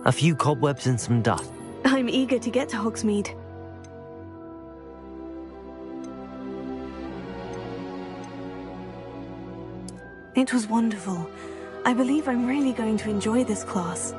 A few cobwebs and some dust. I'm eager to get to Hogsmeade. It was wonderful. I believe I'm really going to enjoy this class.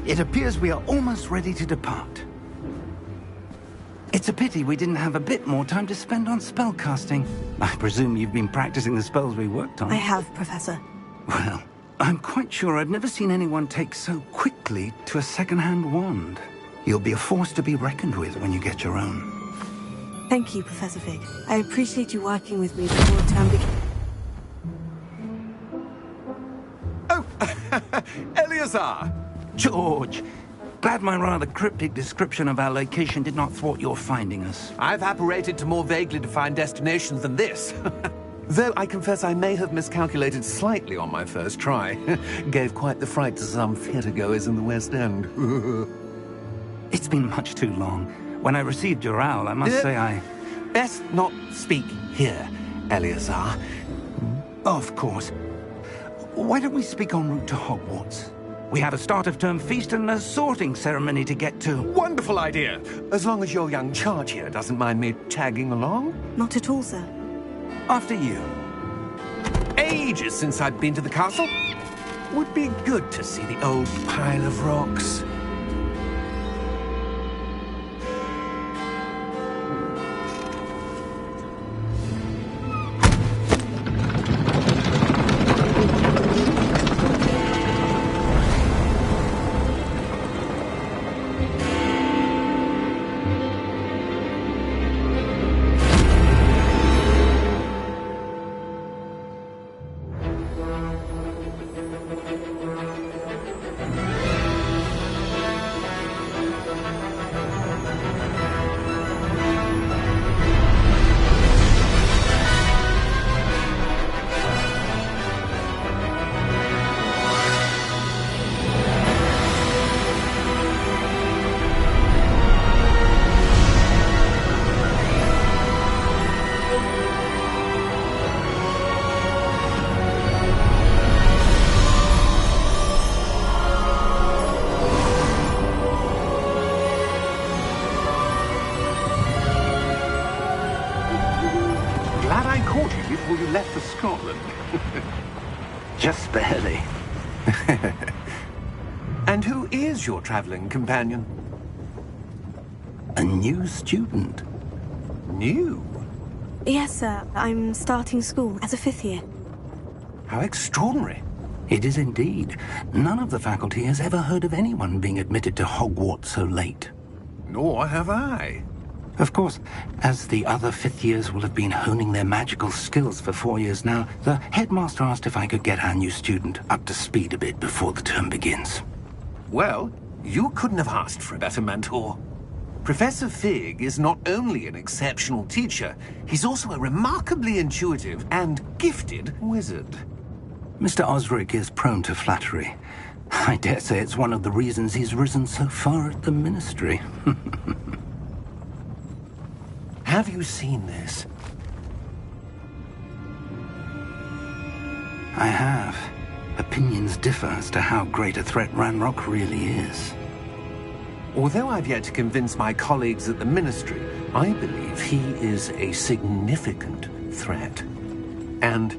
It appears we are almost ready to depart. It's a pity we didn't have a bit more time to spend on spellcasting. I presume you've been practicing the spells we worked on. I have, Professor. Well, I'm quite sure I've never seen anyone take so quickly to a second-hand wand. You'll be a force to be reckoned with when you get your own. Thank you, Professor Fig. I appreciate you working with me before term begins. Oh, Eleazar! George, glad my rather cryptic description of our location did not thwart your finding us. I've apparated to more vaguely defined destinations than this. Though I confess I may have miscalculated slightly on my first try. Gave quite the fright to some theatre-goers in the West End. It's been much too long. When I received your owl, I must say I... Best not speak here, Eleazar. Of course. Why don't we speak en route to Hogwarts? We have a start-of-term feast and a sorting ceremony to get to. Wonderful idea! As long as your young charge here doesn't mind me tagging along. Not at all, sir. After you. Ages since I've been to the castle. Would be good to see the old pile of rocks. And who is your traveling companion? A new student. New? Yes, sir. I'm starting school as a 5th year. How extraordinary. It is indeed. None of the faculty has ever heard of anyone being admitted to Hogwarts so late. Nor have I. Of course, as the other 5th years will have been honing their magical skills for 4 years now, the headmaster asked if I could get our new student up to speed a bit before the term begins. Well, you couldn't have asked for a better mentor. Professor Fig is not only an exceptional teacher, he's also a remarkably intuitive and gifted wizard. Mr. Osric is prone to flattery. I dare say it's one of the reasons he's risen so far at the Ministry. Have you seen this? I have. Opinions differ as to how great a threat Ranrock really is. Although I've yet to convince my colleagues at the Ministry, I believe he is a significant threat. And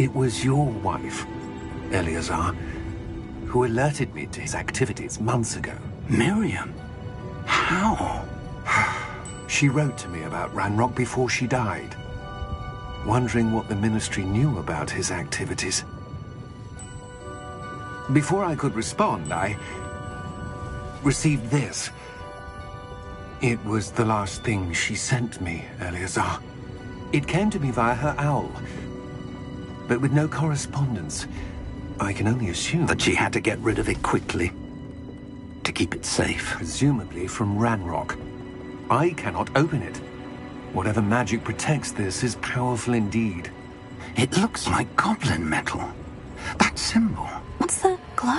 it was your wife, Eleazar, who alerted me to his activities months ago. Miriam? How? She wrote to me about Ranrock before she died, wondering what the Ministry knew about his activities. Before I could respond, I received this. It was the last thing she sent me, Eleazar. It came to me via her owl, but with no correspondence. I can only assume That she had to get rid of it quickly, to keep it safe. presumably from Ranrock. I cannot open it. Whatever magic protects this is powerful indeed. It looks like goblin metal. That symbol. What's the glow?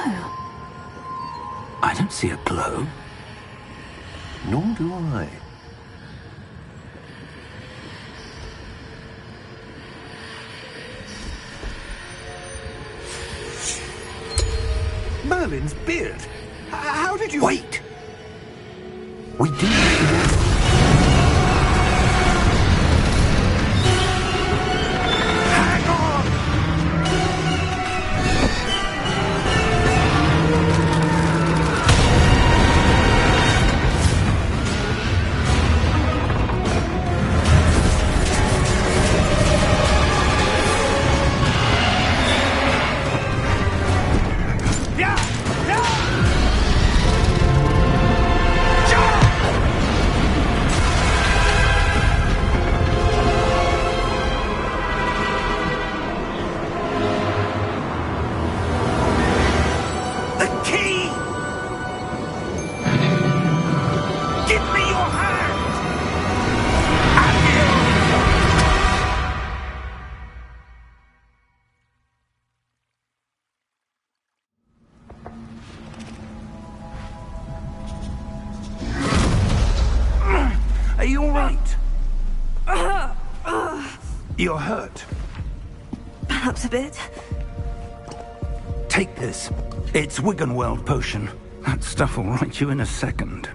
I don't see a glow. Nor do I. Merlin's beard? How did you... Wait! We do. Hang on! Yeah! Yeah! The key! Give me your hand! Are you all right? You're hurt. Perhaps a bit. Take this. It's Wiggenweld potion. That stuff will right you in a second.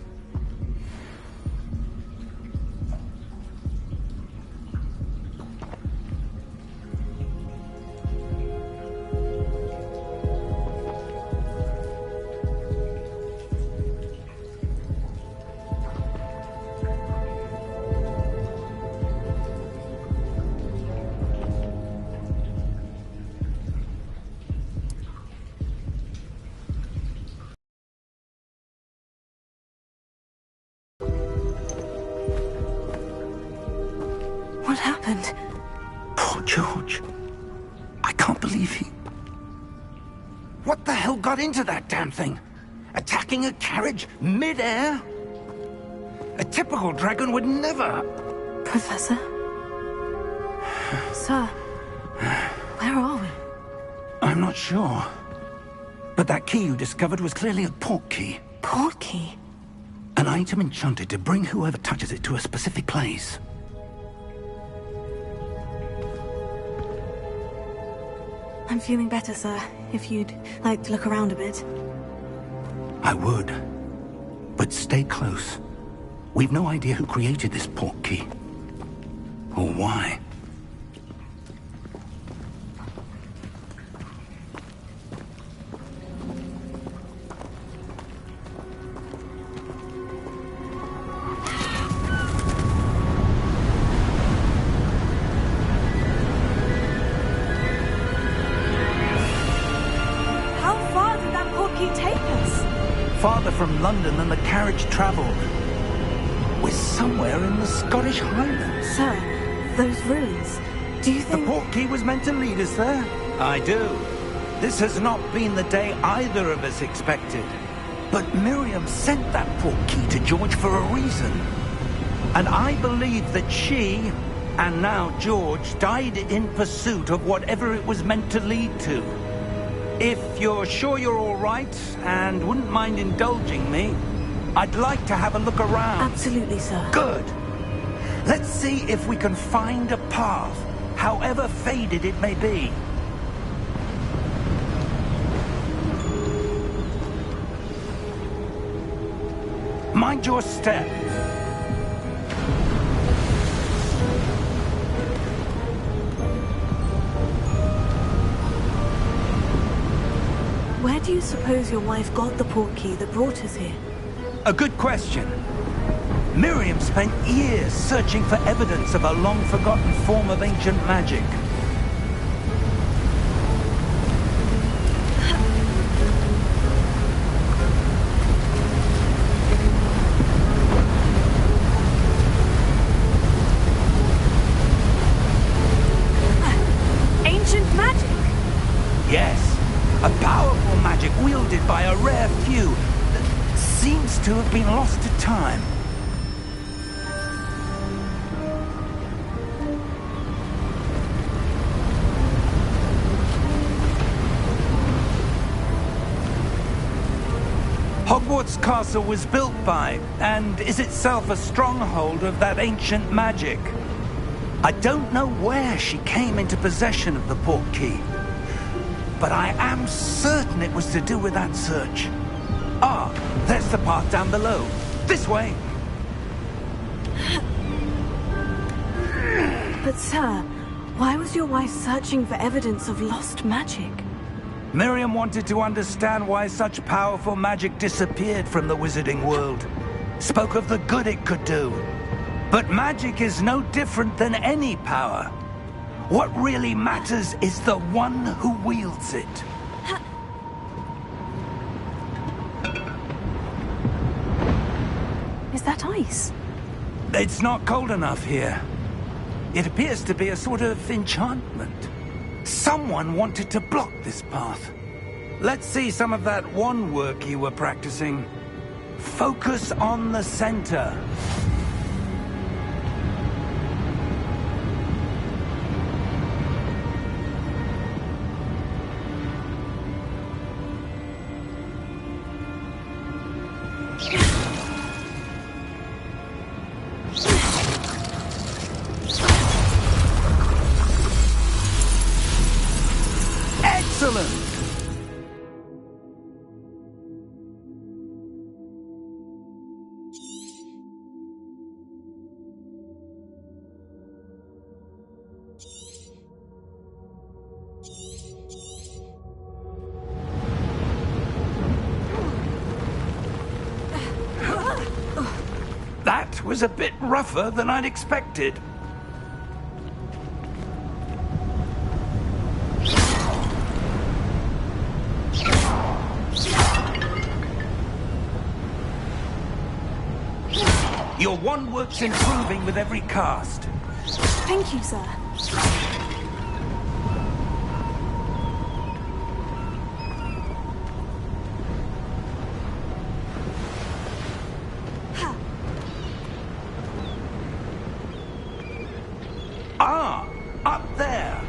What happened? Poor George. I can't believe he... What the hell got into that damn thing? Attacking a carriage mid-air? A typical dragon would never... Professor? Sir, where are we? I'm not sure. But that key you discovered was clearly a port key. Port key? An item enchanted to bring whoever touches it to a specific place. I'm feeling better, sir. If you'd like to look around a bit. I would. But stay close. We've no idea who created this port key. Or why. far did that portkey take us? Farther from London than the carriage travelled. We're somewhere in the Scottish Highlands. Sir, those ruins. Do you The think... portkey was meant to lead us there? I do. This has not been the day either of us expected. But Miriam sent that portkey to George for a reason. And I believe that she, and now George, died in pursuit of whatever it was meant to lead to. If you're sure you're all right, and wouldn't mind indulging me, I'd like to have a look around. Absolutely, sir. Good. Let's see if we can find a path, however faded it may be. Mind your step. Where do you suppose your wife got the portkey that brought us here? A good question. Miriam spent years searching for evidence of a long-forgotten form of ancient magic. Ancient magic? Yes, a powerful magic wielded by a rare few that seems to have been lost to time. Hogwarts Castle was built by, and is itself a stronghold of that ancient magic. I don't know where she came into possession of the portkey, but I am certain it was to do with that search. Ah, there's the path down below. This way. But sir, why was your wife searching for evidence of lost magic? Miriam wanted to understand why such powerful magic disappeared from the wizarding world. Spoke of the good it could do. But magic is no different than any power. What really matters is the one who wields it. Is that ice? It's not cold enough here. It appears to be a sort of enchantment. Someone wanted to block this path. Let's see some of that wand work you were practicing. Focus on the center. Excellent! That was a bit rougher than I'd expected. Your wand work's improving with every cast. Thank you, sir. Ah, up there.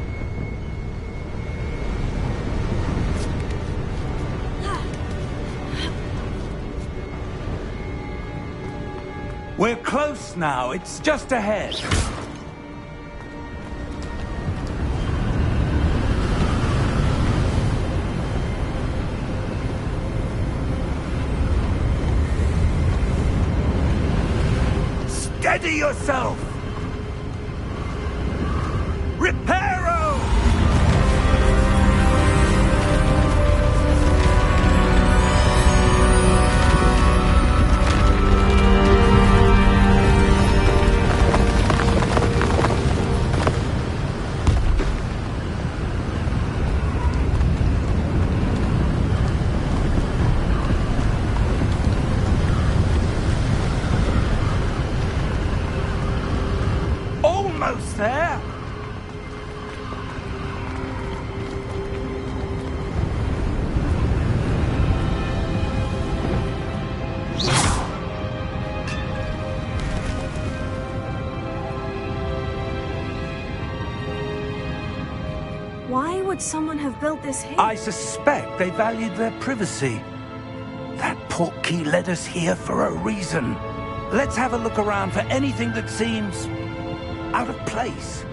We're close now. It's just ahead. Steady yourself. Reparo! would someone have built this here? I suspect they valued their privacy. That portkey led us here for a reason. Let's have a look around for anything that seems out of place.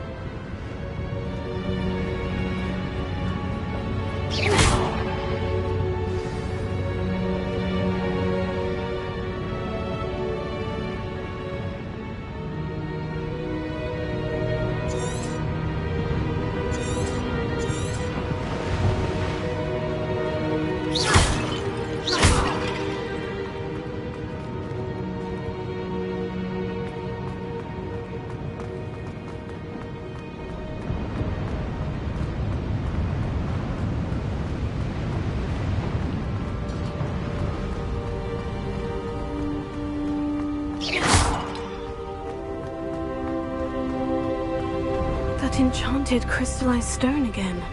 That enchanted crystallized stone again.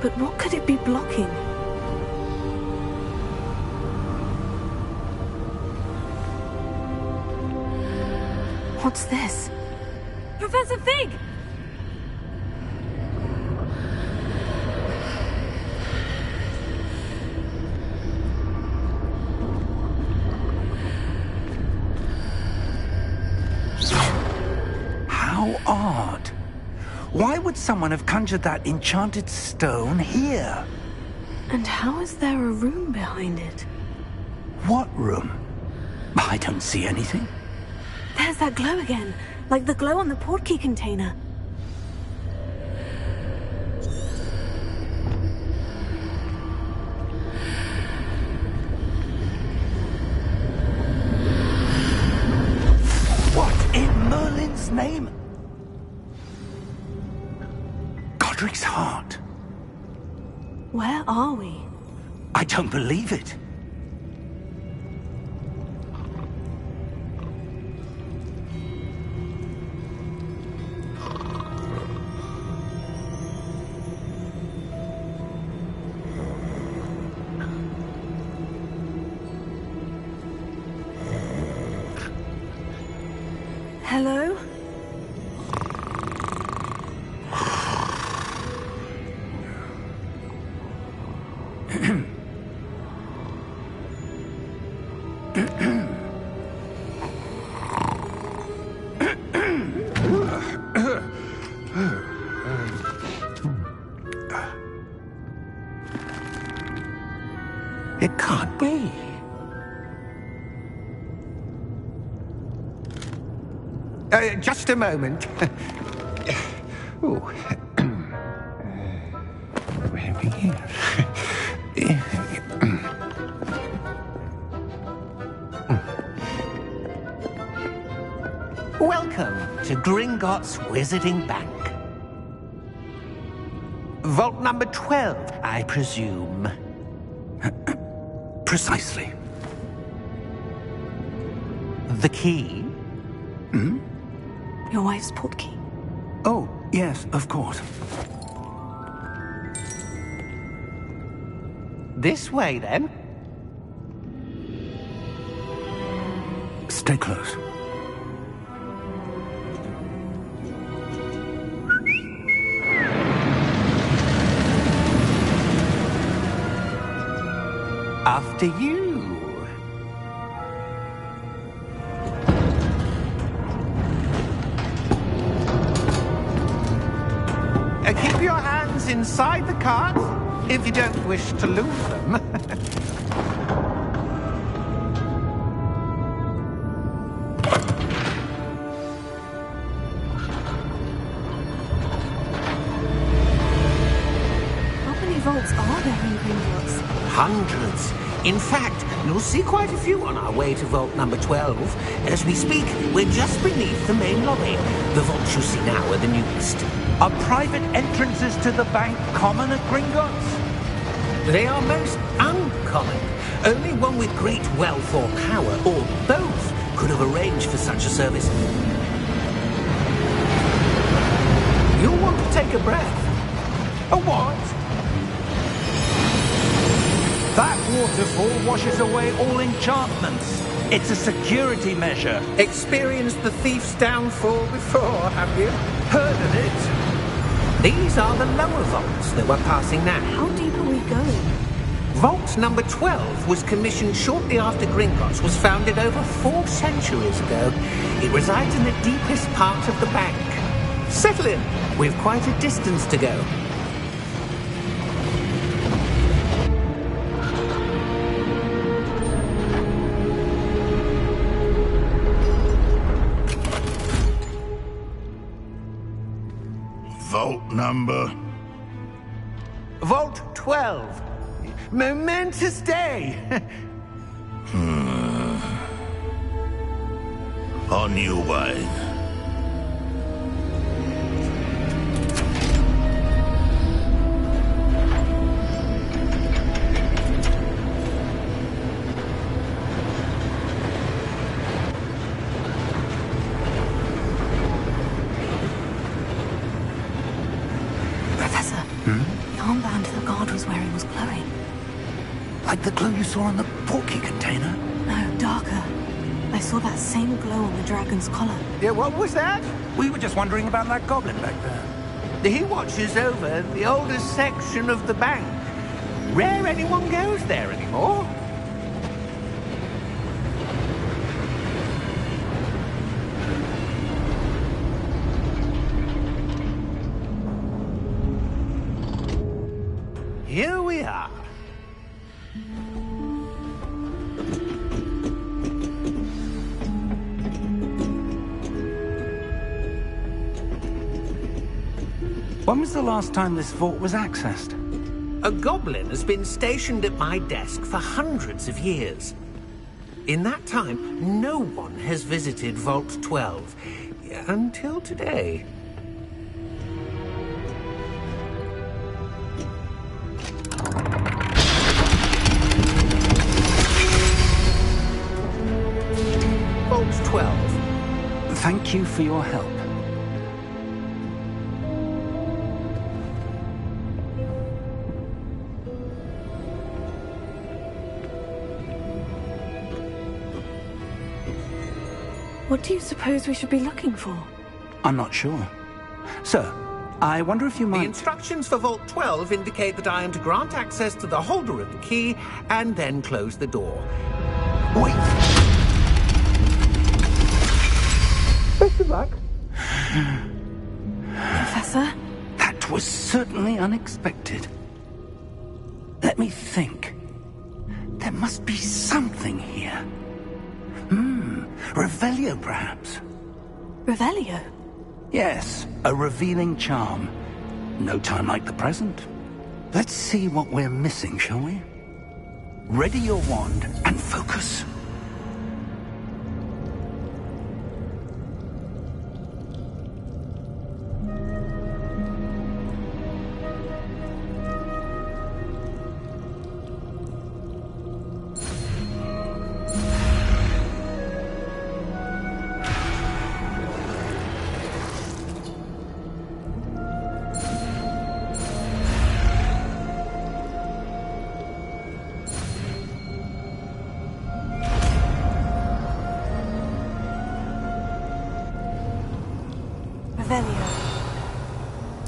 But what could it be blocking? What's this? Professor Fig! How odd. Why would someone have conjured that enchanted stone here? And how is there a room behind it? What room? I don't see anything. There's that glow again, like the glow on the portkey container. What in Merlin's name? Godric's heart. Where are we? I don't believe it. Hello? It can't be. Just a moment. Oh. Where are we here? Welcome to Gringotts Wizarding Bank. Vault number 12, I presume. Precisely. The key? Your wife's portkey. Oh, yes, of course. This way, then. Stay close. After you. Keep your hands inside the cart if you don't wish to lose them. How many vaults are there in Gringotts? Hundreds. In fact, you'll see quite a few on our way to vault number 12. As we speak, we're just beneath the main lobby. The vaults you see now are the newest. Are private entrances to the bank common at Gringotts? They are most uncommon. Only one with great wealth or power, or both, could have arranged for such a service. You'll want to take a breath. A what? That waterfall washes away all enchantments. It's a security measure. Experienced the thief's downfall before, have you? Heard of it? These are the lower vaults that we're passing now. How deep are we going? Vault number 12 was commissioned shortly after Gringotts was founded over 4 centuries ago. It resides in the deepest part of the bank. Settle in. We've quite a distance to go. Vault number? Vault 12. Momentous day. On your way. Professor, the armband the guard was wearing was glowing. Like the glow you saw on the porky container? No, darker. I saw that same glow on the dragon's collar. Yeah, what was that? We were just wondering about that goblin back there. He watches over the oldest section of the bank. Rare anyone goes there anymore. Here we are. When was the last time this vault was accessed? A goblin has been stationed at my desk for hundreds of years. In that time, no one has visited Vault 12 until today. Vault 12. Thank you for your help. What do you suppose we should be looking for? I'm not sure. Sir, I wonder if you The might... instructions for Vault 12 indicate that I am to grant access to the holder of the key and then close the door. Wait! Best of luck. Professor? That was certainly unexpected. Let me think. There must be something here. Revelio, perhaps? Revelio? Yes, a revealing charm. No time like the present. Let's see what we're missing, shall we? Ready your wand and focus.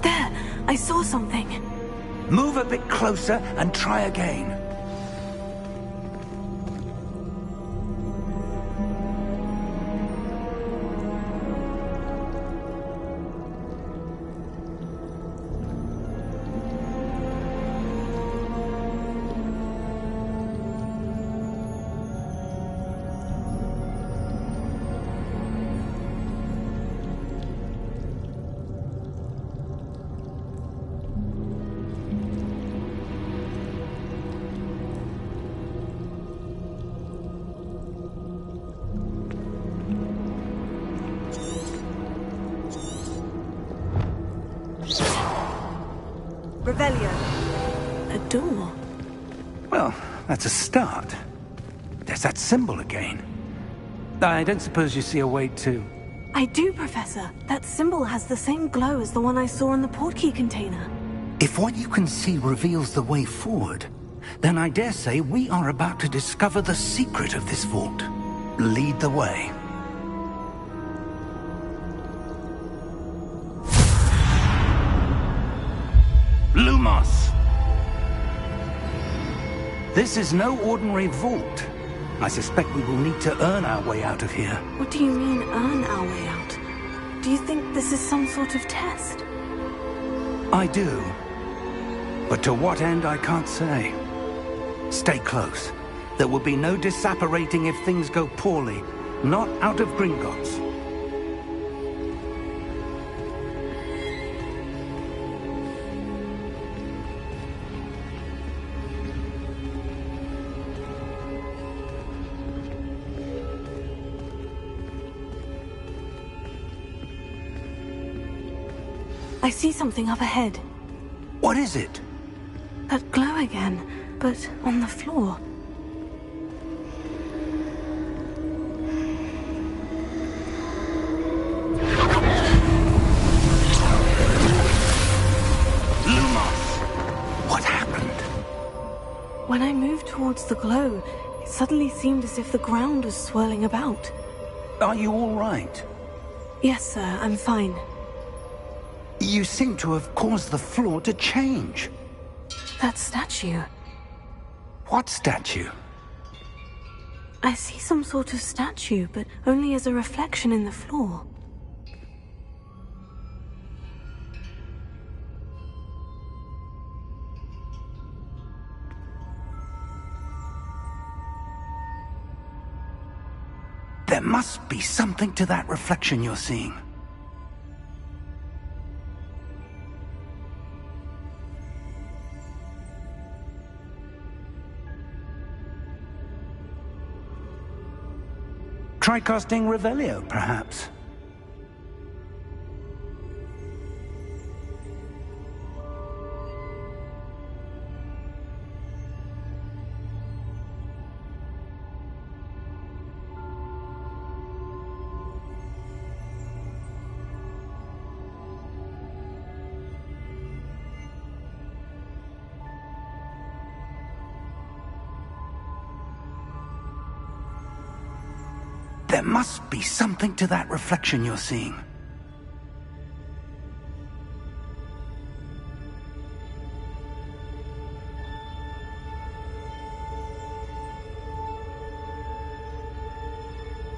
There! I saw something. Move a bit closer and try again. Revelio. A door. Well, that's a start. There's that symbol again. I don't suppose you see a way to... I do, Professor. That symbol has the same glow as the one I saw in the portkey container. If what you can see reveals the way forward, then I dare say we are about to discover the secret of this vault. Lead the way. Lumos! This is no ordinary vault. I suspect we will need to earn our way out of here. What do you mean, earn our way out? Do you think this is some sort of test? I do. But to what end, I can't say. Stay close. There will be no disapparating if things go poorly. Not out of Gringotts. I see something up ahead. What is it? That glow again, but on the floor. Lumos! What happened? When I moved towards the glow, it suddenly seemed as if the ground was swirling about. Are you all right? Yes, sir, I'm fine. You seem to have caused the floor to change. That statue. What statue? I see some sort of statue, but only as a reflection in the floor. There must be something to that reflection you're seeing. Try casting Revelio, perhaps. There must be something to that reflection you're seeing.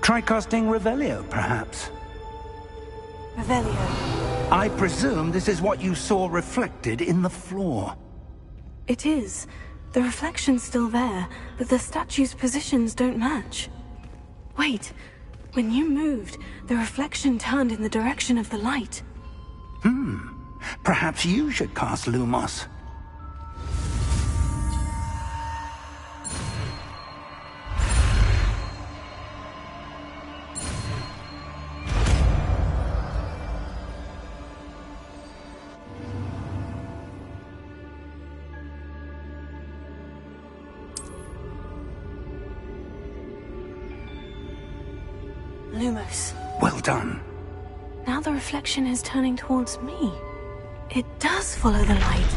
Try casting Revelio, perhaps. Revelio. I presume this is what you saw reflected in the floor. It is. The reflection's still there, but the statue's positions don't match. Wait, when you moved, the reflection turned in the direction of the light. Perhaps you should cast Lumos. Lumos. Well done. Now the reflection is turning towards me. It does follow the light.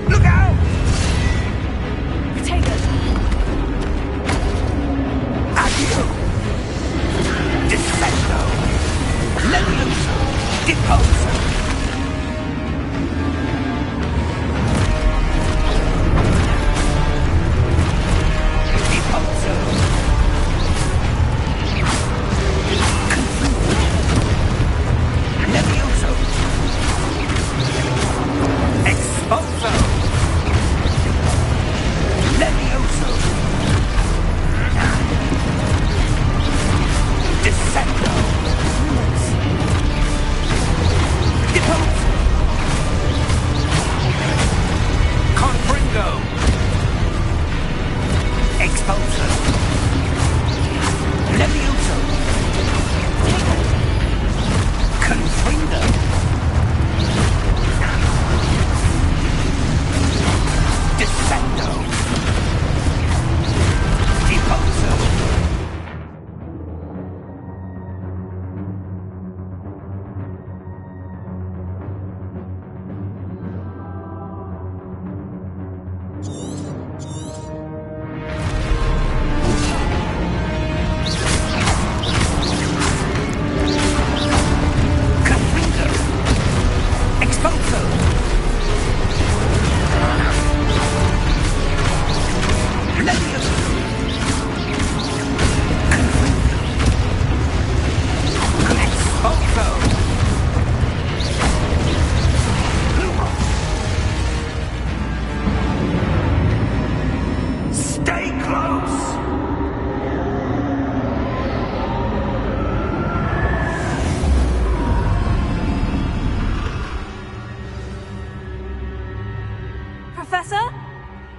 Look out! Take it. Addio! Descendo! Levioso! Deposo! Deposo! Levioso! Exposo! Levioso! Descendo! Deposo! Confringo! Exposo! Levioso! Confringo! Descendo! Deposo!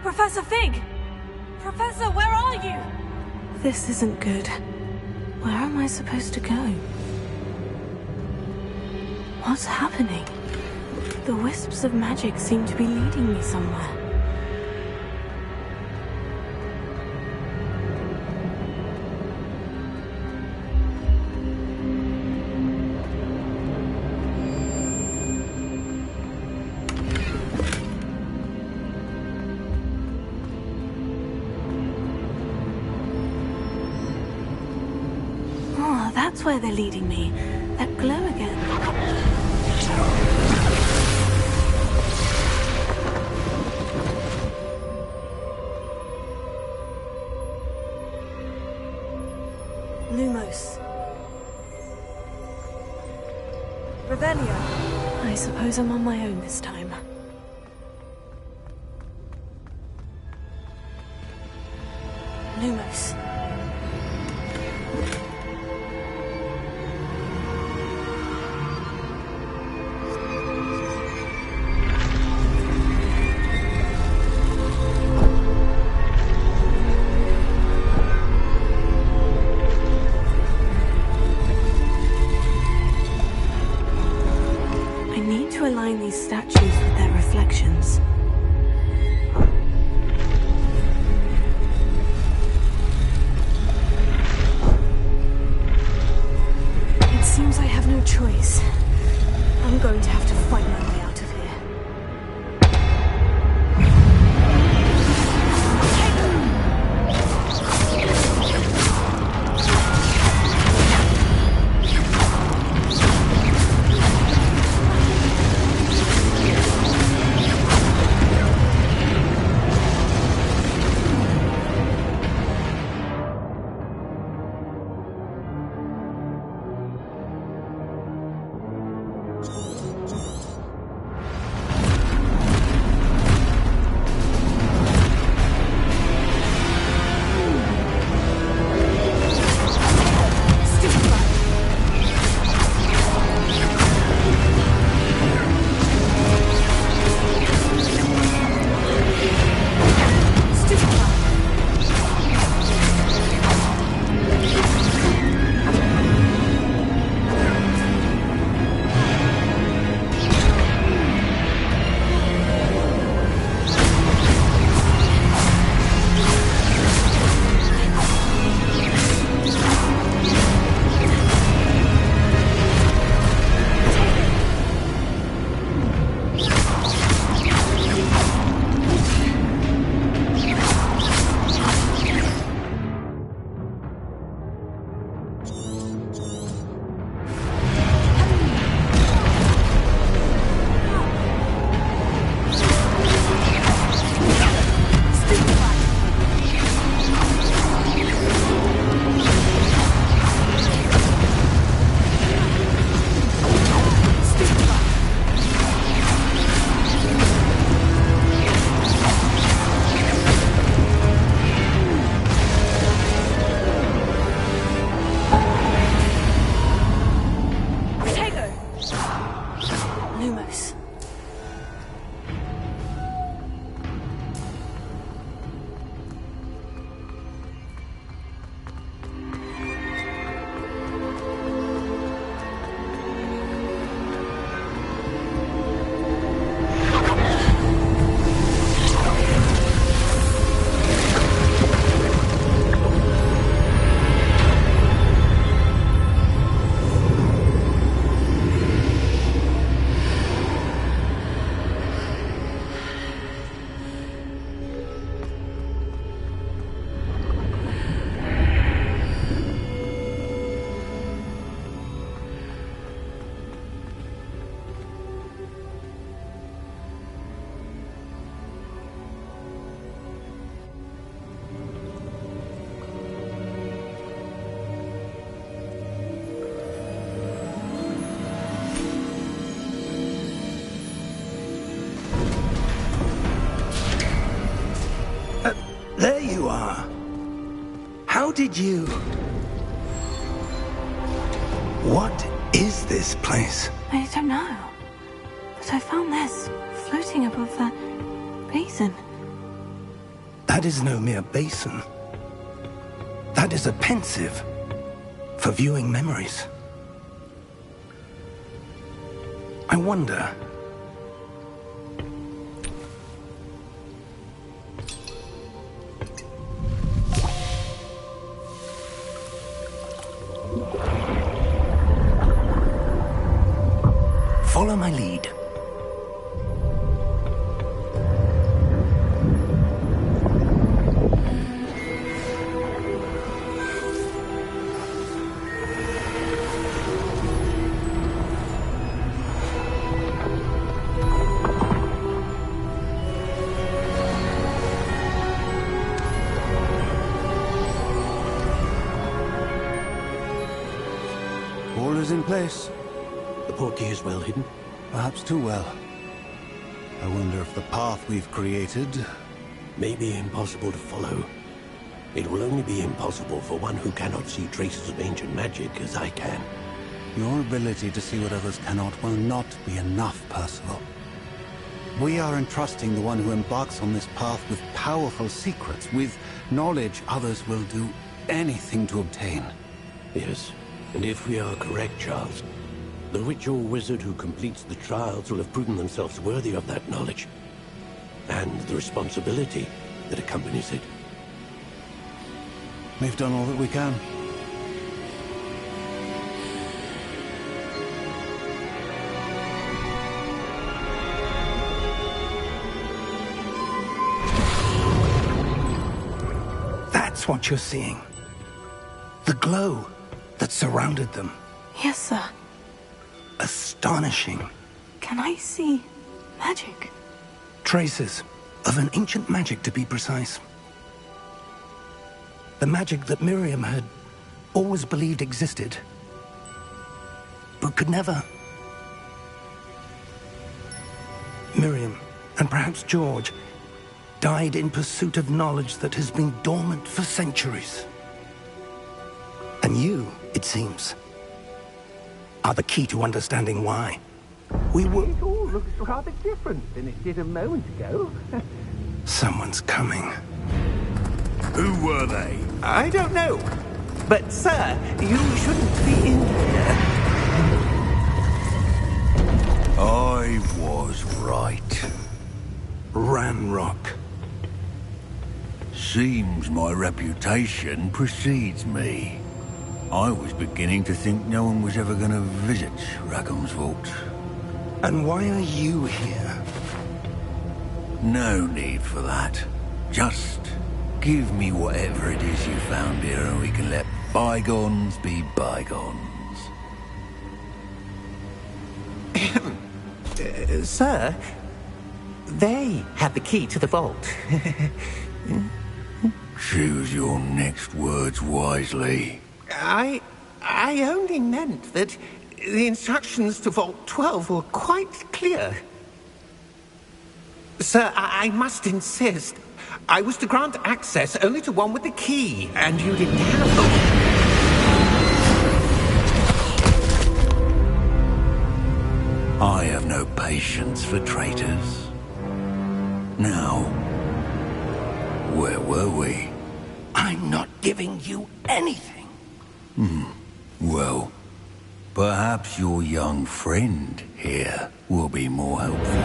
Professor Fig! Professor, where are you? This isn't good. Where am I supposed to go? What's happening? The wisps of magic seem to be leading me somewhere. Oh, that's where they're leading me. That glow again. Lumos. Revelio. I suppose I'm on my own this time. Lumos. Align these statues with their reflections. It seems I have no choice. I'm going to have to fight my way out of here. There you are. How did you... What is this place? I don't know. But I found this floating above that basin. That is no mere basin. That is a pensive for viewing memories. I wonder... Follow my lead. All is in place. The portkey is well hidden. Perhaps too well. I wonder if the path we've created... May be impossible to follow. It will only be impossible for one who cannot see traces of ancient magic as I can. Your ability to see what others cannot will not be enough, Percival. We are entrusting the one who embarks on this path with powerful secrets, with knowledge others will do anything to obtain. Yes, and if we are correct, Charles, the witch or wizard who completes the trials will have proven themselves worthy of that knowledge, and the responsibility that accompanies it. We've done all that we can. That's what you're seeing. The glow that surrounded them. Yes, sir. Astonishing. Can I see magic? Traces of an ancient magic, to be precise. The magic that Miriam had always believed existed, but could never. Miriam, and perhaps George, died in pursuit of knowledge that has been dormant for centuries. And you, it seems, are the key to understanding why. We were... It all looks rather different than it did a moment ago. Someone's coming. Who were they? I don't know. But, sir, you shouldn't be in here. I was right. Ramrock. Seems my reputation precedes me. I was beginning to think no one was ever going to visit Rackham's vault. And why are you here? No need for that. Just give me whatever it is you found here and we can let bygones be bygones. Sir, they had the key to the vault. Choose your next words wisely. I only meant that the instructions to Vault 12 were quite clear. Sir, I must insist. I was to grant access only to one with the key, and you didn't have them. I have no patience for traitors. Now, where were we? I'm not giving you anything. Well, perhaps your young friend here will be more helpful.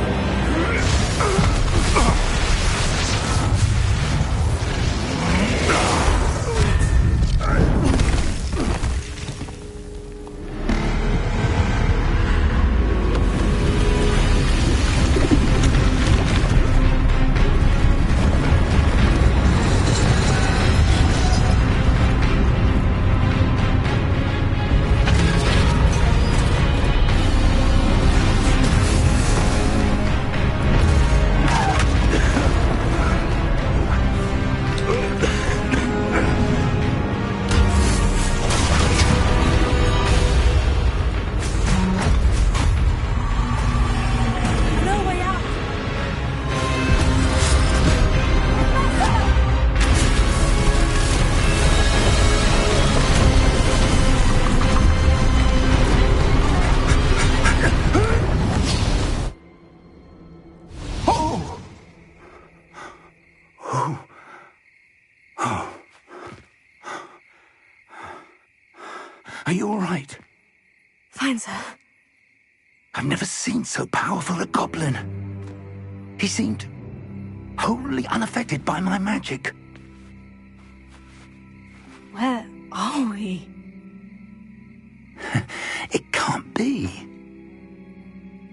Are you all right? Fine, sir. I've never seen so powerful a goblin. He seemed wholly unaffected by my magic. Where are we? It can't be.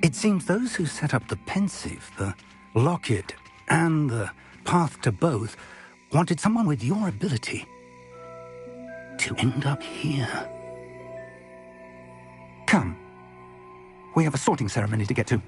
It seems those who set up the pensive, the locket, and the path to both wanted someone with your ability to end up here. Come. We have a sorting ceremony to get to.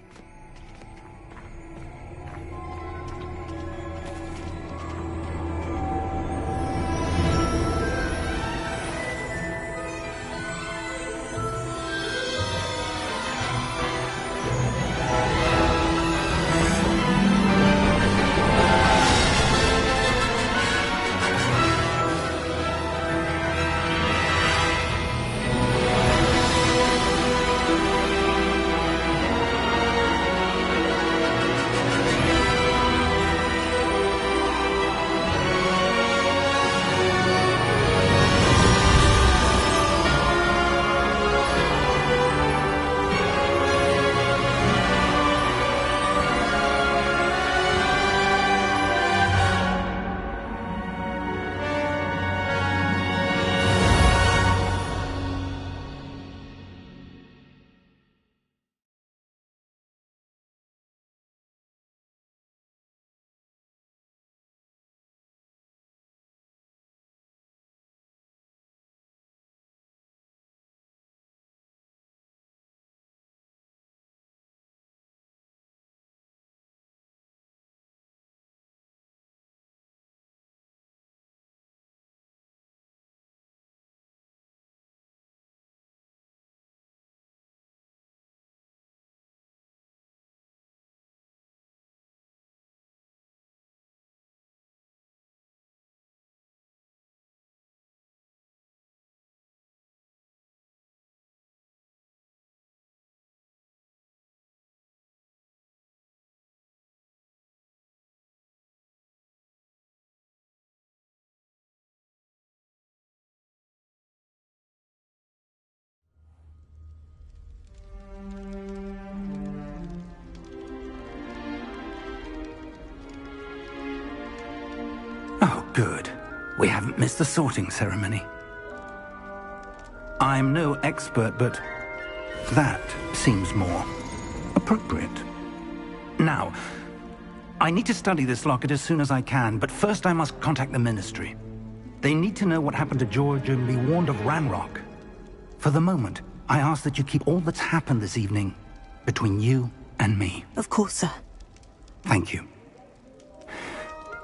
Oh, good. We haven't missed the sorting ceremony. I'm no expert, but that seems more appropriate. Now, I need to study this locket as soon as I can, but first I must contact the Ministry. They need to know what happened to George and be warned of Ranrock. For the moment, I ask that you keep all that's happened this evening between you and me. Of course, sir. Thank you.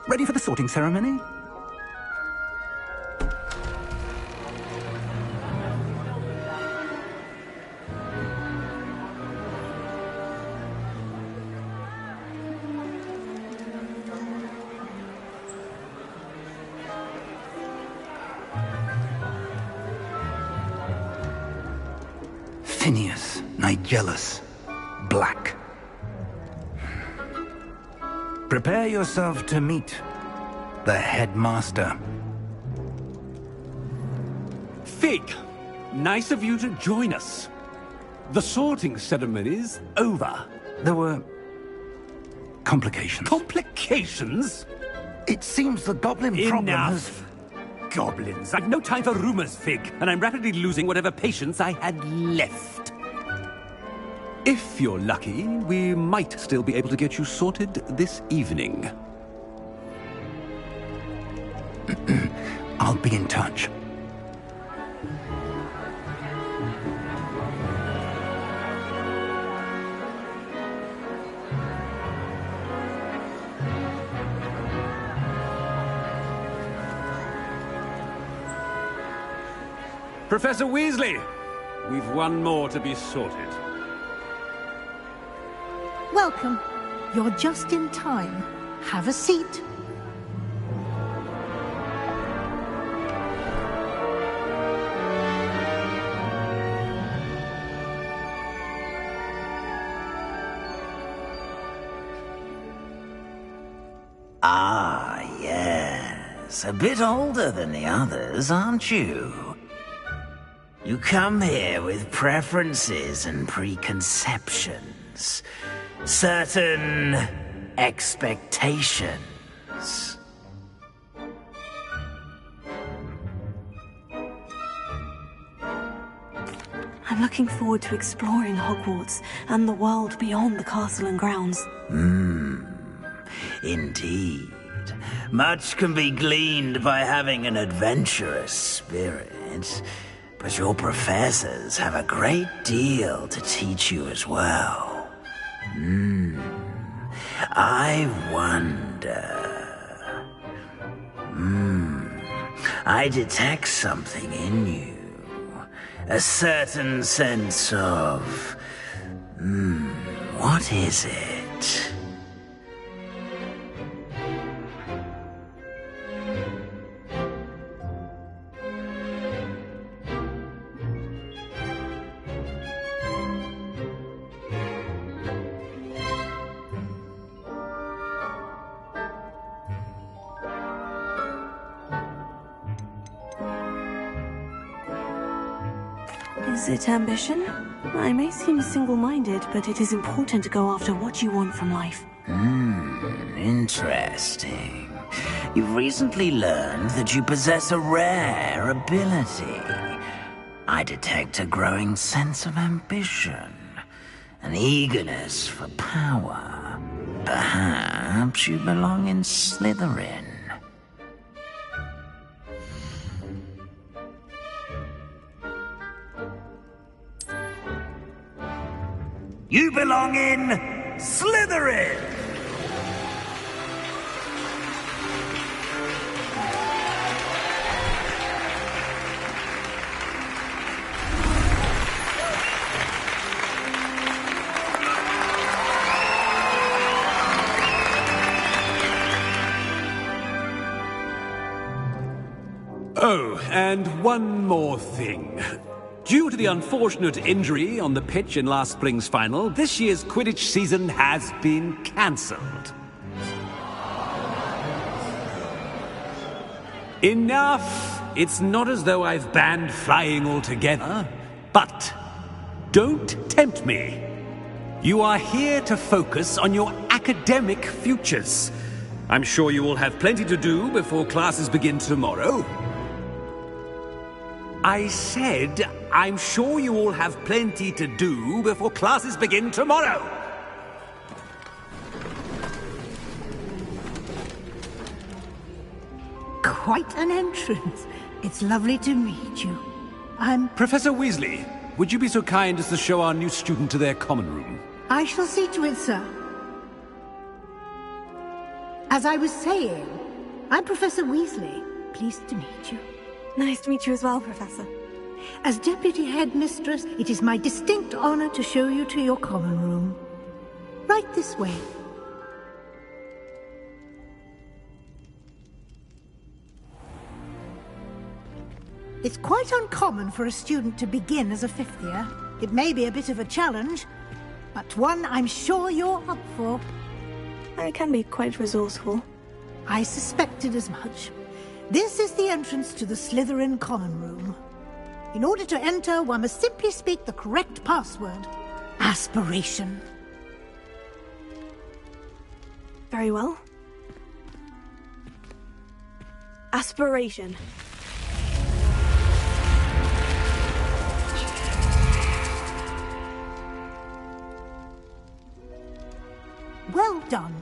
Ready for the sorting ceremony? Phineas, Nigellus, Black. Prepare yourself to meet the headmaster. Fig, nice of you to join us. The sorting ceremony's over. There were complications. Complications? It seems the goblin problem has... Enough. Goblins. I've no time for rumors, Fig, and I'm rapidly losing whatever patience I had left. If you're lucky, we might still be able to get you sorted this evening. I'll be in touch. Professor Weasley, we've one more to be sorted. Welcome. You're just in time. Have a seat. Ah, yes. A bit older than the others, aren't you? You come here with preferences and preconceptions. Certain expectations. I'm looking forward to exploring Hogwarts and the world beyond the castle and grounds. Indeed. Much can be gleaned by having an adventurous spirit, but your professors have a great deal to teach you as well. I wonder... I detect something in you. A certain sense of... what is it? Is it ambition? I may seem single-minded, but it is important to go after what you want from life. Interesting. You've recently learned that you possess a rare ability. I detect a growing sense of ambition, an eagerness for power. Perhaps you belong in Slytherin. You belong in Slytherin! Oh, and one more thing. Due to the unfortunate injury on the pitch in last spring's final, this year's Quidditch season has been cancelled. Enough! It's not as though I've banned flying altogether, but don't tempt me. You are here to focus on your academic futures. I'm sure you will have plenty to do before classes begin tomorrow. I said, I'm sure you all have plenty to do before classes begin tomorrow. Quite an entrance. It's lovely to meet you. I'm... Professor Weasley, would you be so kind as to show our new student to their common room? I shall see to it, sir. As I was saying, I'm Professor Weasley. Pleased to meet you. Nice to meet you as well, Professor. As Deputy Headmistress, it is my distinct honor to show you to your common room. Right this way. It's quite uncommon for a student to begin as a fifth year. It may be a bit of a challenge, but one I'm sure you're up for. I can be quite resourceful. I suspected as much. This is the entrance to the Slytherin common room. In order to enter, one must simply speak the correct password. Aspiration. Very well. Aspiration. Well done.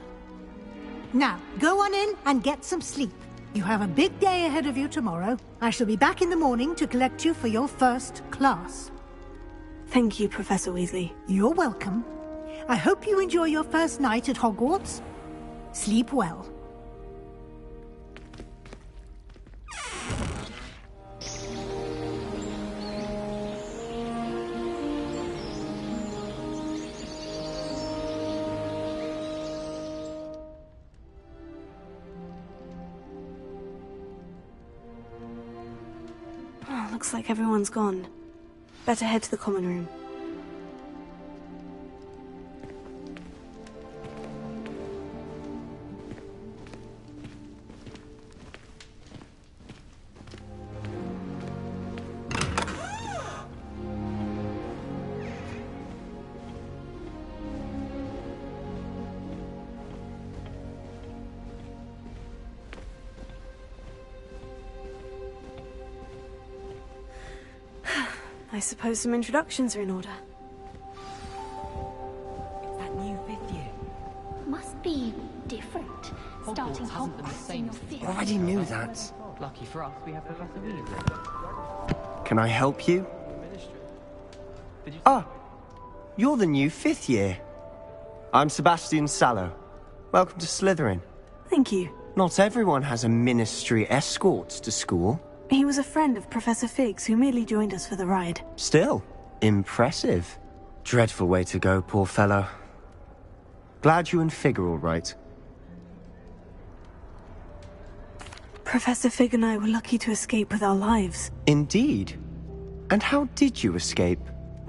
Now, go on in and get some sleep. You have a big day ahead of you tomorrow. I shall be back in the morning to collect you for your first class. Thank you, Professor Weasley. You're welcome. I hope you enjoy your first night at Hogwarts. Sleep well. Looks like everyone's gone. Better head to the common room. I suppose some introductions are in order. It's that new 5th year. Must be different. Starting Hogwarts in your 5th. Already knew that. Lucky for us, we have Professor Weasley. Can I help you? Ah, you're the new 5th year. I'm Sebastian Sallow. Welcome to Slytherin. Thank you. Not everyone has a ministry escort to school. He was a friend of Professor Fig's who merely joined us for the ride. Still, impressive. Dreadful way to go, poor fellow. Glad you and Fig are all right. Professor Fig and I were lucky to escape with our lives. Indeed. And how did you escape?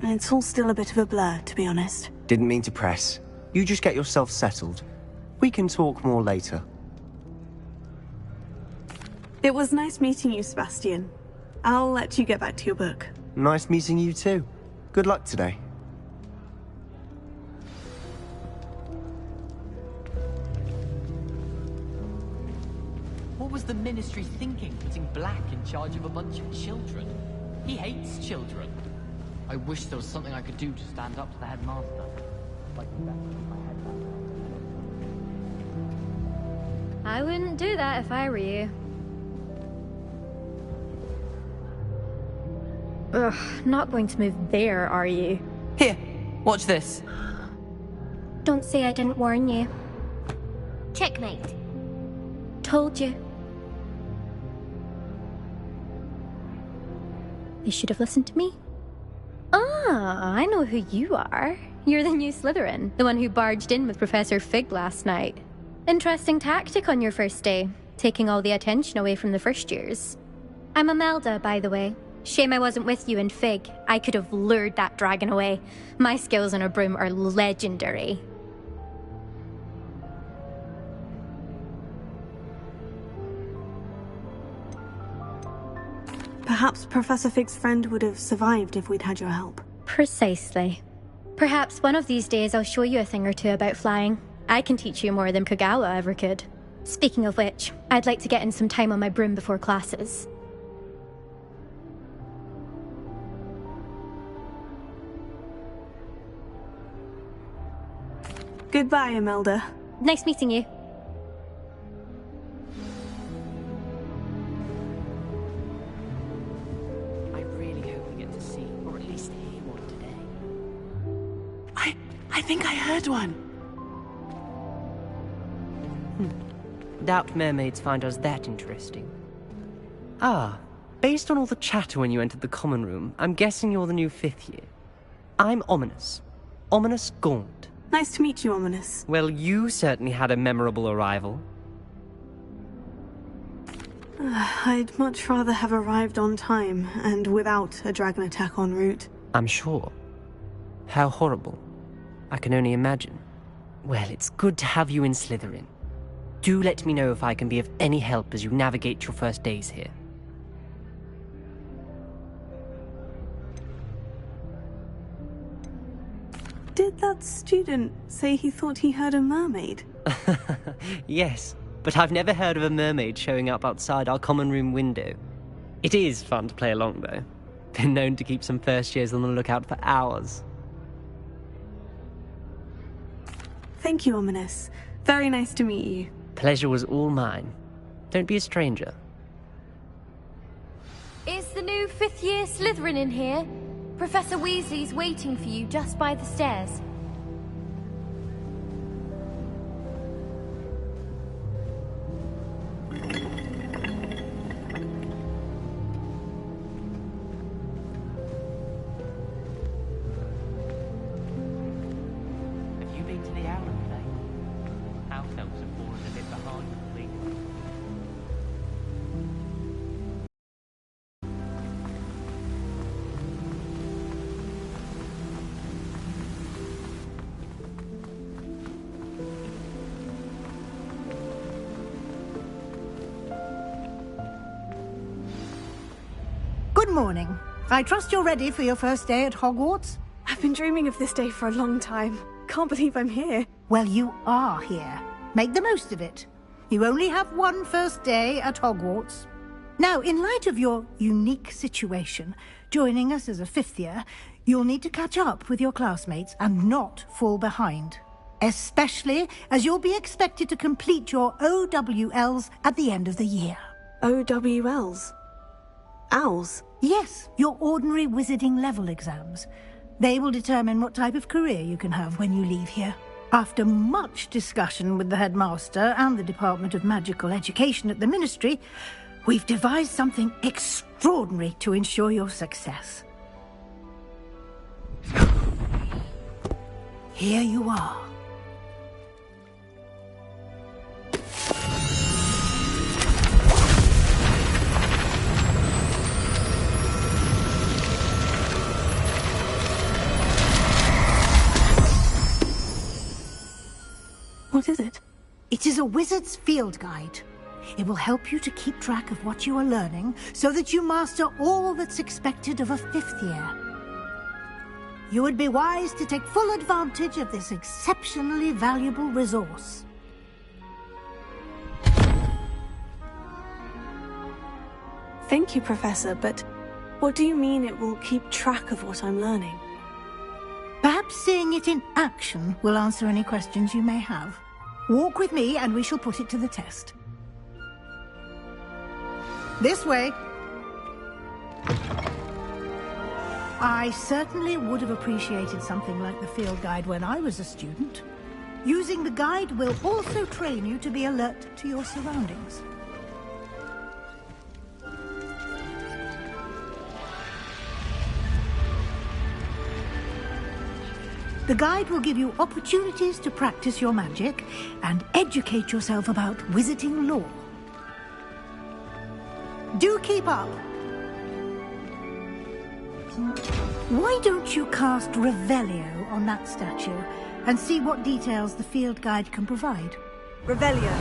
It's all still a bit of a blur, to be honest. Didn't mean to press. You just get yourself settled. We can talk more later. It was nice meeting you, Sebastian. I'll let you get back to your book. Nice meeting you too. Good luck today. What was the Ministry thinking, putting Black in charge of a bunch of children? He hates children. I wish there was something I could do to stand up to the headmaster. I wouldn't do that if I were you. Ugh, not going to move there, are you? Here, watch this. Don't say I didn't warn you. Checkmate. Told you. They should have listened to me. Ah, I know who you are. You're the new Slytherin, the one who barged in with Professor Fig last night. Interesting tactic on your first day, taking all the attention away from the first years. I'm Imelda, by the way. Shame I wasn't with you and Fig. I could have lured that dragon away. My skills on a broom are legendary. Perhaps Professor Fig's friend would have survived if we'd had your help. Precisely. Perhaps one of these days I'll show you a thing or two about flying. I can teach you more than Kagawa ever could. Speaking of which, I'd like to get in some time on my broom before classes. Goodbye, Imelda. Nice meeting you. I really hope we get to see, or at least hear one today. I think I heard one. Doubt mermaids find us that interesting. Ah, based on all the chatter when you entered the common room, I'm guessing you're the new 5th year. I'm Ominous. Ominous Gaunt. Nice to meet you, Ominous. Well, you certainly had a memorable arrival. I'd much rather have arrived on time and without a dragon attack en route. I'm sure. How horrible. I can only imagine. Well, it's good to have you in Slytherin. Do let me know if I can be of any help as you navigate your first days here. Did that student say he thought he heard a mermaid? Yes, but I've never heard of a mermaid showing up outside our common room window. It is fun to play along, though. Been known to keep some first years on the lookout for hours. Thank you, Ominous. Very nice to meet you. Pleasure was all mine. Don't be a stranger. Is the new 5th year Slytherin in here? Professor Weasley's waiting for you just by the stairs. Have you been to the Owl today? House elves have fallen a bit behind, please. Good morning. I trust you're ready for your first day at Hogwarts? I've been dreaming of this day for a long time. Can't believe I'm here. Well, you are here. Make the most of it. You only have one first day at Hogwarts. Now, in light of your unique situation, joining us as a 5th year, you'll need to catch up with your classmates and not fall behind. Especially as you'll be expected to complete your OWLs at the end of the year. OWLs? Owls? Yes, your ordinary wizarding level exams. They will determine what type of career you can have when you leave here. After much discussion with the headmaster and the Department of Magical Education at the Ministry, we've devised something extraordinary to ensure your success. Here you are. What is it? It is a wizard's field guide. It will help you to keep track of what you are learning so that you master all that's expected of a 5th year. You would be wise to take full advantage of this exceptionally valuable resource. Thank you, Professor, but what do you mean it will keep track of what I'm learning? Perhaps seeing it in action will answer any questions you may have. Walk with me and we shall put it to the test. This way. I certainly would have appreciated something like the field guide when I was a student. Using the guide will also train you to be alert to your surroundings. The guide will give you opportunities to practice your magic and educate yourself about wizarding lore. Do keep up! Why don't you cast Revelio on that statue and see what details the field guide can provide? Revelio.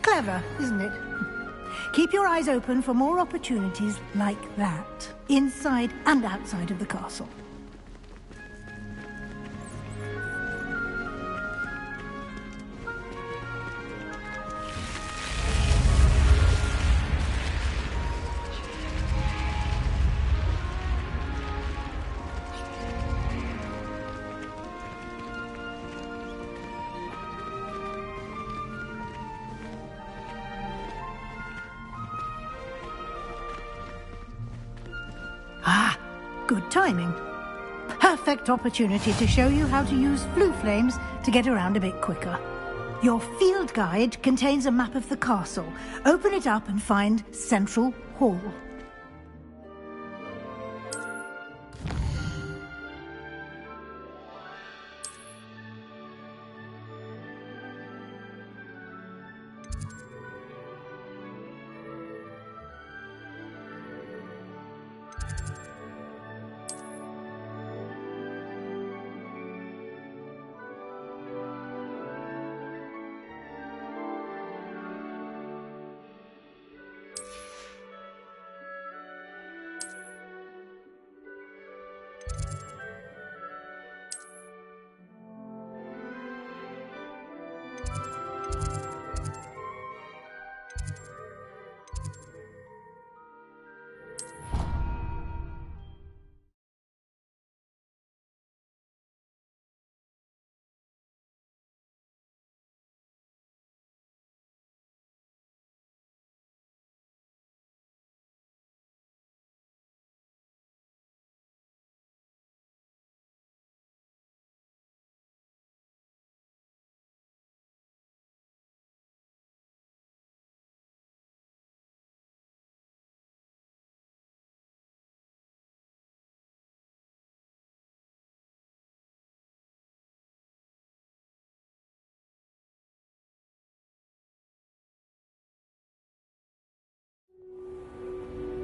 Clever, isn't it? Keep your eyes open for more opportunities like that, inside and outside of the castle. Good timing. Perfect opportunity to show you how to use flue flames to get around a bit quicker. Your field guide contains a map of the castle. Open it up and find Central Hall.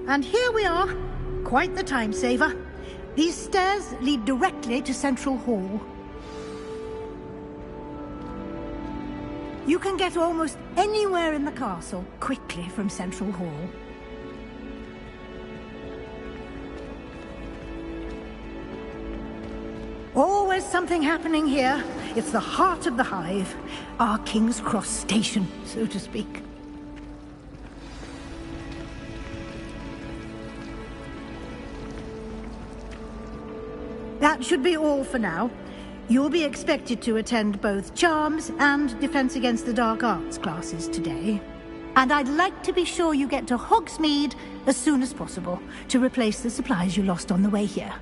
And here we are. Quite the time saver. These stairs lead directly to Central Hall. You can get almost anywhere in the castle quickly from Central Hall. Always something happening here. It's the heart of the hive. Our King's Cross station, so to speak. That should be all for now. You'll be expected to attend both Charms and Defense Against the Dark Arts classes today. And I'd like to be sure you get to Hogsmeade as soon as possible to replace the supplies you lost on the way here.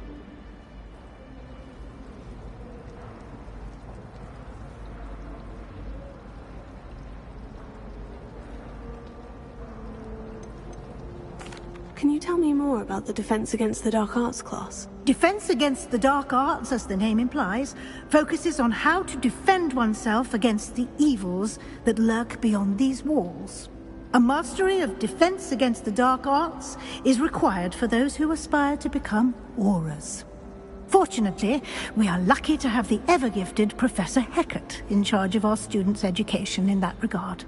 Can you tell me more about the Defense Against the Dark Arts class? Defense Against the Dark Arts, as the name implies, focuses on how to defend oneself against the evils that lurk beyond these walls. A mastery of Defense Against the Dark Arts is required for those who aspire to become Aurors. Fortunately, we are lucky to have the ever-gifted Professor Hecat in charge of our students' education in that regard.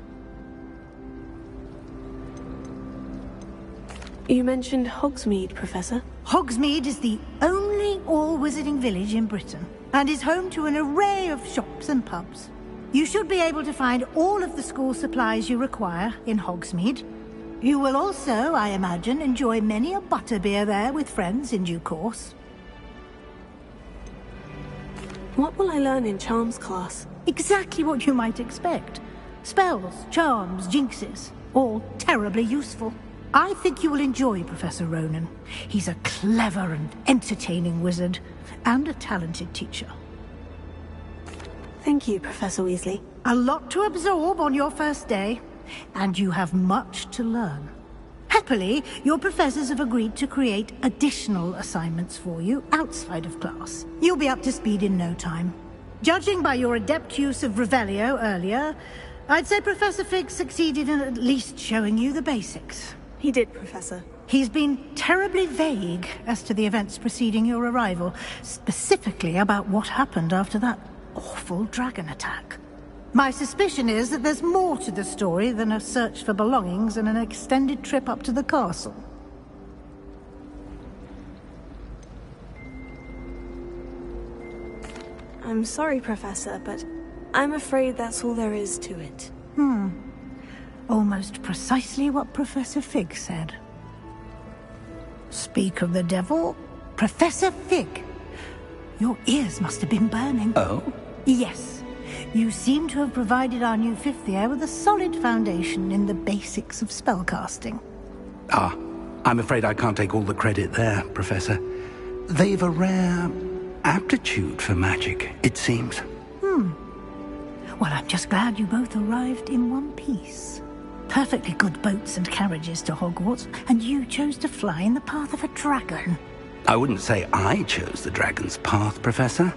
You mentioned Hogsmeade, Professor. Hogsmeade is the only all-wizarding village in Britain, and is home to an array of shops and pubs. You should be able to find all of the school supplies you require in Hogsmeade. You will also, I imagine, enjoy many a butterbeer there with friends in due course. What will I learn in Charms class? Exactly what you might expect. Spells, charms, jinxes, all terribly useful. I think you will enjoy Professor Ronan. He's a clever and entertaining wizard, and a talented teacher. Thank you, Professor Weasley. A lot to absorb on your first day, and you have much to learn. Happily, your professors have agreed to create additional assignments for you outside of class. You'll be up to speed in no time. Judging by your adept use of Revelio earlier, I'd say Professor Fig succeeded in at least showing you the basics. He did, Professor. He's been terribly vague as to the events preceding your arrival, specifically about what happened after that awful dragon attack. My suspicion is that there's more to the story than a search for belongings and an extended trip up to the castle. I'm sorry, Professor, but I'm afraid that's all there is to it. Almost precisely what Professor Fig said. Speak of the devil, Professor Fig. Your ears must have been burning. Oh? Yes. You seem to have provided our new fifth year with a solid foundation in the basics of spellcasting. Ah, I'm afraid I can't take all the credit there, Professor. They've a rare aptitude for magic, it seems. Well, I'm just glad you both arrived in one piece. Perfectly good boats and carriages to Hogwarts, and you chose to fly in the path of a dragon. I wouldn't say I chose the dragon's path, Professor.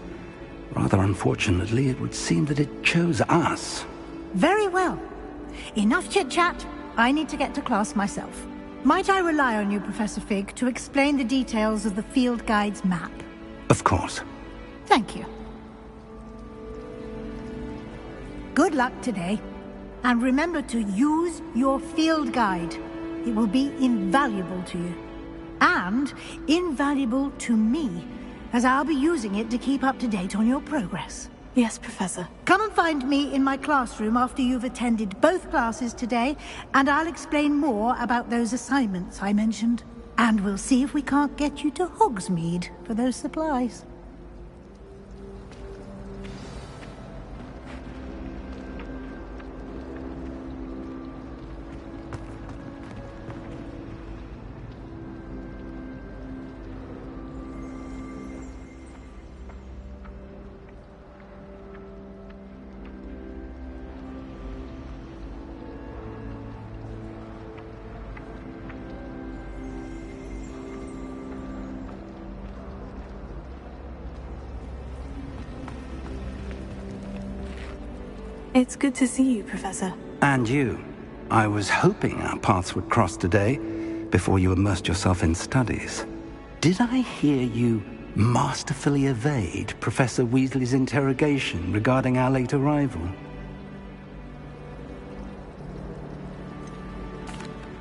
Rather unfortunately, it would seem that it chose us. Very well. Enough chit-chat. I need to get to class myself. Might I rely on you, Professor Fig, to explain the details of the field guide's map? Of course. Thank you. Good luck today. And remember to use your field guide. It will be invaluable to you. And invaluable to me, as I'll be using it to keep up to date on your progress. Yes, Professor. Come and find me in my classroom after you've attended both classes today, and I'll explain more about those assignments I mentioned. And we'll see if we can't get you to Hogsmeade for those supplies. It's good to see you, Professor. And you. I was hoping our paths would cross today. before you immersed yourself in studies. Did I hear you masterfully evade Professor Weasley's interrogation regarding our late arrival?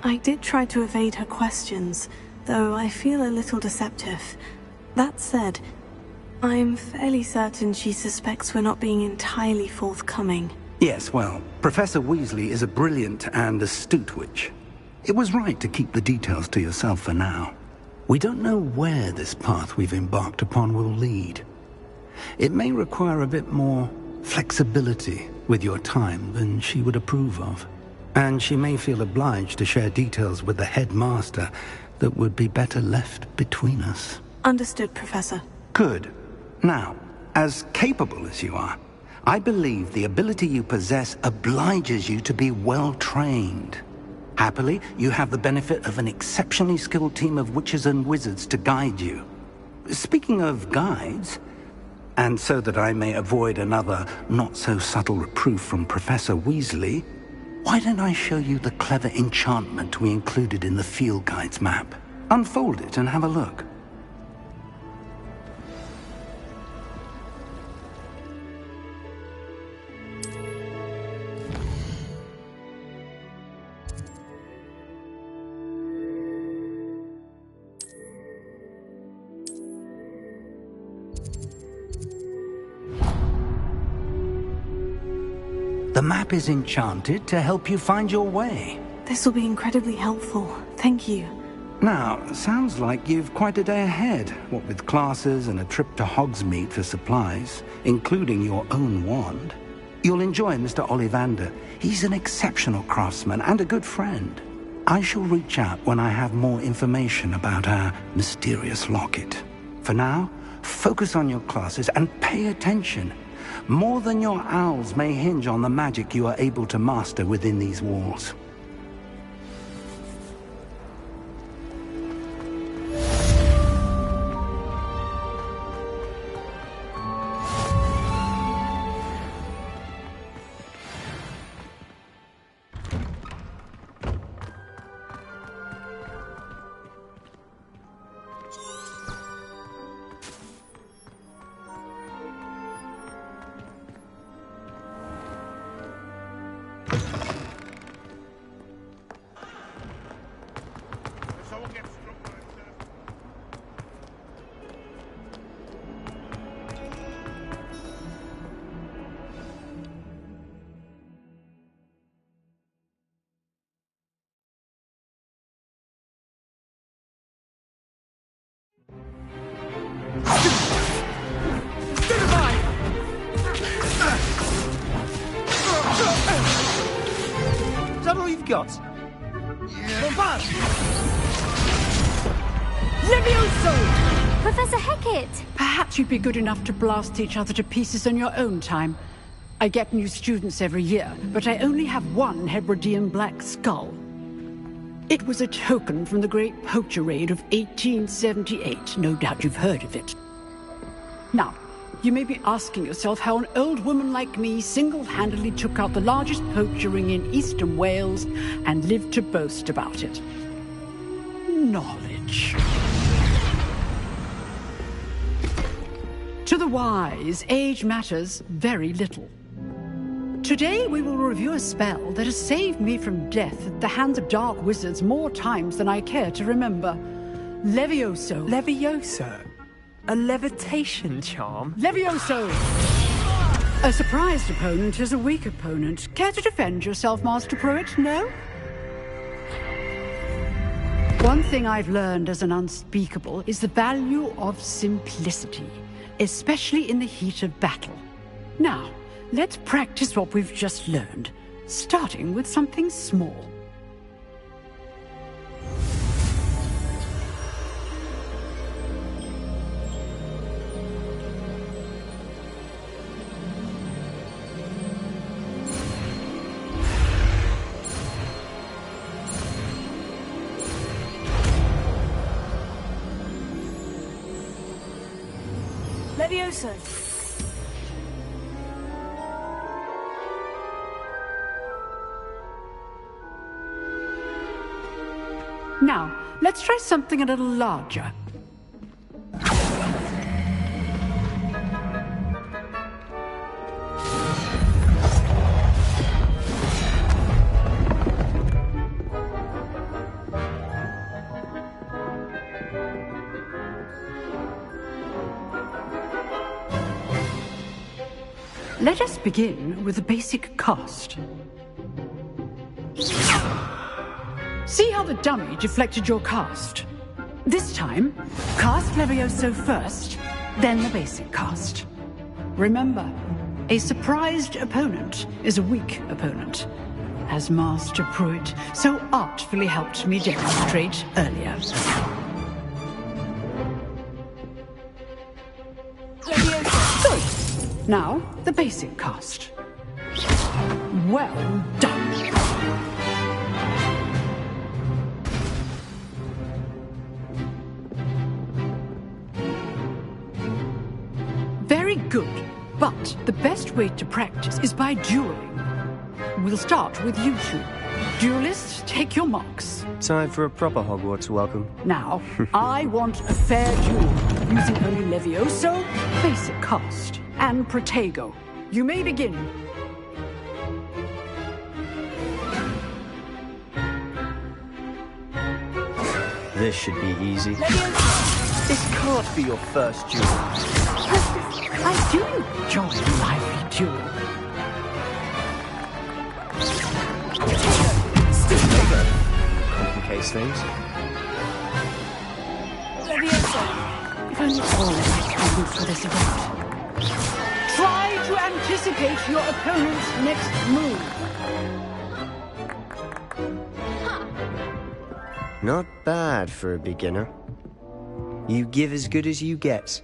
I did try to evade her questions, though I feel a little deceptive. That said, I'm fairly certain she suspects we're not being entirely forthcoming. Yes, well, Professor Weasley is a brilliant and astute witch. It was right to keep the details to yourself for now. We don't know where this path we've embarked upon will lead. It may require a bit more flexibility with your time than she would approve of. And she may feel obliged to share details with the headmaster that would be better left between us. Understood, Professor. Good. Now, as capable as you are, I believe the ability you possess obliges you to be well trained. Happily, you have the benefit of an exceptionally skilled team of witches and wizards to guide you. Speaking of guides, and so that I may avoid another not-so-subtle reproof from Professor Weasley, why don't I show you the clever enchantment we included in the field guide's map? Unfold it and have a look. The map is enchanted to help you find your way. This will be incredibly helpful. Thank you. Now, sounds like you've quite a day ahead, what with classes and a trip to Hogsmeade for supplies, including your own wand. You'll enjoy Mr. Ollivander. He's an exceptional craftsman and a good friend. I shall reach out when I have more information about our mysterious locket. For now, focus on your classes and pay attention. More than your owls may hinge on the magic you are able to master within these walls. Is that all you've got? Bombard! Levioso! Professor Hecat! Perhaps you'd be good enough to blast each other to pieces on your own time. I get new students every year, but I only have one Hebridean black skull. It was a token from the Great Poacher Raid of 1878. No doubt you've heard of it. Now, you may be asking yourself how an old woman like me single-handedly took out the largest poacher ring in eastern Wales and lived to boast about it. Knowledge. To the wise, age matters very little. Today we will review a spell that has saved me from death at the hands of dark wizards more times than I care to remember. Levioso. Levioso? A levitation charm? Levioso! A surprised opponent is a weak opponent. Care to defend yourself, Master Pruitt? No? One thing I've learned as an unspeakable is the value of simplicity, especially in the heat of battle. Now, let's practice what we've just learned, starting with something small. Levioso! Now, let's try something a little larger. Let us begin with the basic cast. See how the dummy deflected your cast? This time, cast Levioso first, then the basic cast. Remember, a surprised opponent is a weak opponent, as Master Pruitt so artfully helped me demonstrate earlier. Good. Now, the basic cast. Well done. Very good, but the best way to practice is by dueling. We'll start with you two. Duelists, take your marks. Time for a proper Hogwarts welcome. Now, I want a fair duel, using only Levioso, basic cast, and Protego. You may begin. This should be easy. This can't be your first duel. I do enjoy a lively duel. Complicates things. If only all of my students for this event. Try to anticipate your opponent's next move. Not bad for a beginner. You give as good as you get.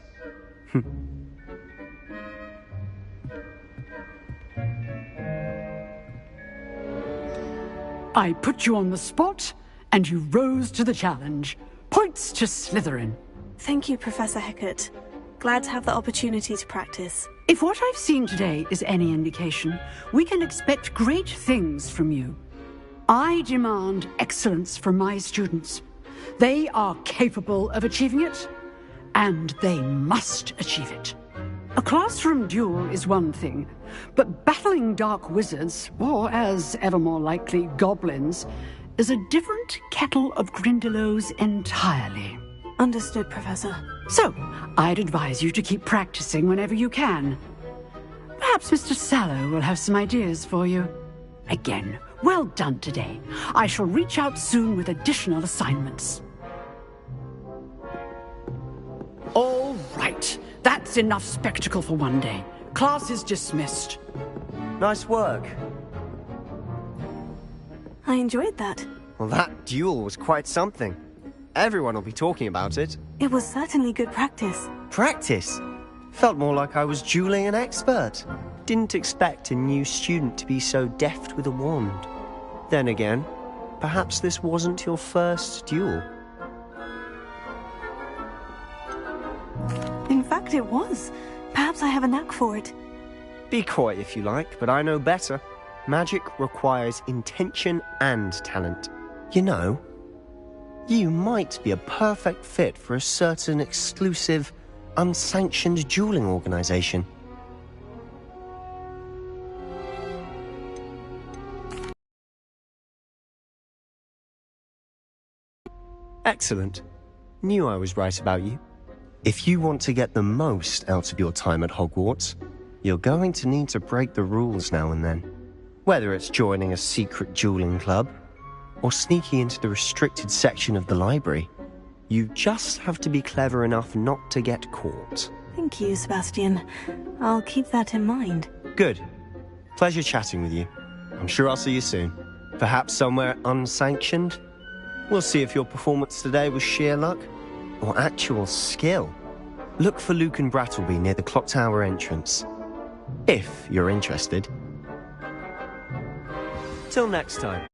I put you on the spot, and you rose to the challenge. Points to Slytherin. Thank you, Professor Hecat. Glad to have the opportunity to practice. If what I've seen today is any indication, we can expect great things from you. I demand excellence from my students. They are capable of achieving it, and they must achieve it. A classroom duel is one thing, but battling dark wizards, or as ever more likely, goblins, is a different kettle of Grindylows entirely. Understood, Professor. So, I'd advise you to keep practicing whenever you can. Perhaps Mr. Sallow will have some ideas for you. Again, well done today. I shall reach out soon with additional assignments. All right. That's enough spectacle for one day. Class is dismissed. Nice work. I enjoyed that. Well, that duel was quite something. Everyone will be talking about it. It was certainly good practice. Practice? Felt more like I was dueling an expert. Didn't expect a new student to be so deft with a wand. Then again, perhaps this wasn't your first duel. In fact, it was. Perhaps I have a knack for it. Be coy if you like, but I know better. Magic requires intention and talent. You know, you might be a perfect fit for a certain exclusive, unsanctioned dueling organization. Excellent. Knew I was right about you. If you want to get the most out of your time at Hogwarts, you're going to need to break the rules now and then. Whether it's joining a secret dueling club, or sneaking into the restricted section of the library, you just have to be clever enough not to get caught. Thank you, Sebastian. I'll keep that in mind. Good. Pleasure chatting with you. I'm sure I'll see you soon. Perhaps somewhere unsanctioned? We'll see if your performance today was sheer luck or actual skill. Look for Luke and Brattleby near the clock tower entrance, if you're interested. Till next time.